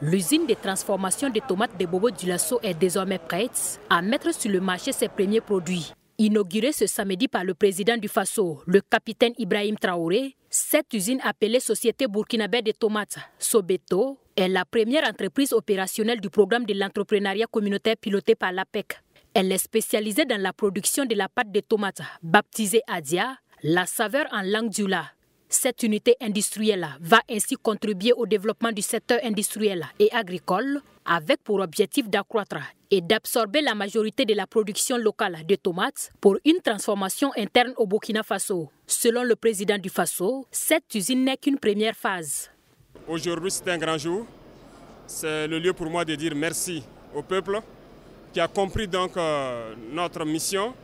L'usine de transformation des tomates de Bobo Dioulasso est désormais prête à mettre sur le marché ses premiers produits. Inaugurée ce samedi par le président du Faso, le capitaine Ibrahim Traoré, cette usine appelée Société burkinabé de tomates, Sobeto, est la première entreprise opérationnelle du programme de l'entrepreneuriat communautaire piloté par l'APEC. Elle est spécialisée dans la production de la pâte de tomates, baptisée Adia, la saveur en langue dioula. Cette unité industrielle va ainsi contribuer au développement du secteur industriel et agricole avec pour objectif d'accroître et d'absorber la majorité de la production locale de tomates pour une transformation interne au Burkina Faso. Selon le président du Faso, cette usine n'est qu'une première phase. Aujourd'hui, c'est un grand jour. C'est le lieu pour moi de dire merci au peuple qui a compris donc notre mission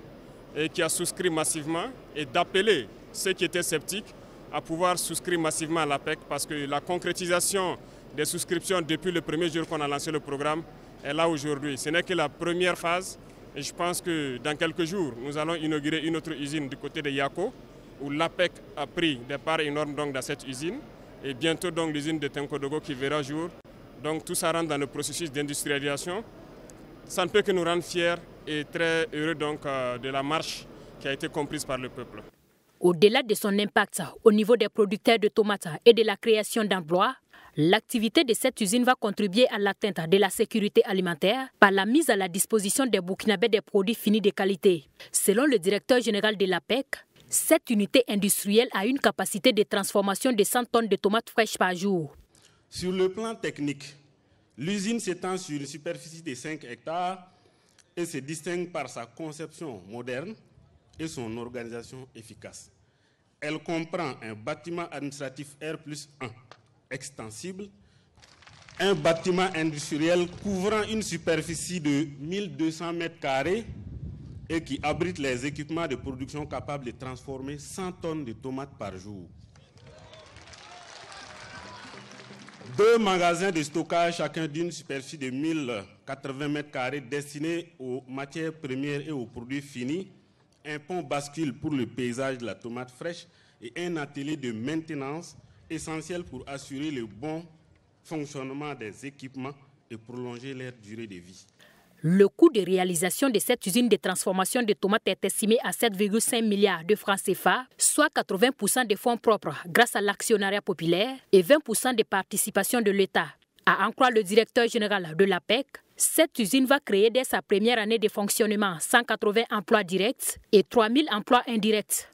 et qui a souscrit massivement et d'appeler ceux qui étaient sceptiques à pouvoir souscrire massivement à l'APEC parce que la concrétisation des souscriptions depuis le premier jour qu'on a lancé le programme est là aujourd'hui. Ce n'est que la première phase et je pense que dans quelques jours, nous allons inaugurer une autre usine du côté de Yako où l'APEC a pris des parts énormes donc, dans cette usine et bientôt donc l'usine de Tenkodogo qui verra jour. Donc tout ça rentre dans le processus d'industrialisation. Ça ne peut que nous rendre fiers et très heureux donc, de la marche qui a été comprise par le peuple. Au-delà de son impact au niveau des producteurs de tomates et de la création d'emplois, l'activité de cette usine va contribuer à l'atteinte de la sécurité alimentaire par la mise à la disposition des Burkinabés des produits finis de qualité. Selon le directeur général de l'APEC, cette unité industrielle a une capacité de transformation de 100 tonnes de tomates fraîches par jour. Sur le plan technique, l'usine s'étend sur une superficie de 5 hectares et se distingue par sa conception moderne et son organisation efficace. Elle comprend un bâtiment administratif R+1 extensible, un bâtiment industriel couvrant une superficie de 1200 m² et qui abrite les équipements de production capables de transformer 100 tonnes de tomates par jour. 2 magasins de stockage, chacun d'une superficie de 1080 m² destinés aux matières premières et aux produits finis, un pont bascule pour le paysage de la tomate fraîche et un atelier de maintenance essentiel pour assurer le bon fonctionnement des équipements et prolonger leur durée de vie. Le coût de réalisation de cette usine de transformation de tomates est estimé à 7,5 milliards de francs CFA, soit 80% de fonds propres grâce à l'actionnariat populaire et 20% de participation de l'État. À en croire le directeur général de l'APEC, cette usine va créer dès sa première année de fonctionnement 180 emplois directs et 3000 emplois indirects.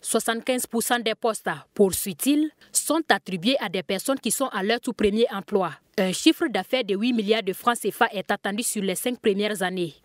75% des postes, poursuit-il, sont attribués à des personnes qui sont à leur tout premier emploi. Un chiffre d'affaires de 8 milliards de francs CFA est attendu sur les 5 premières années.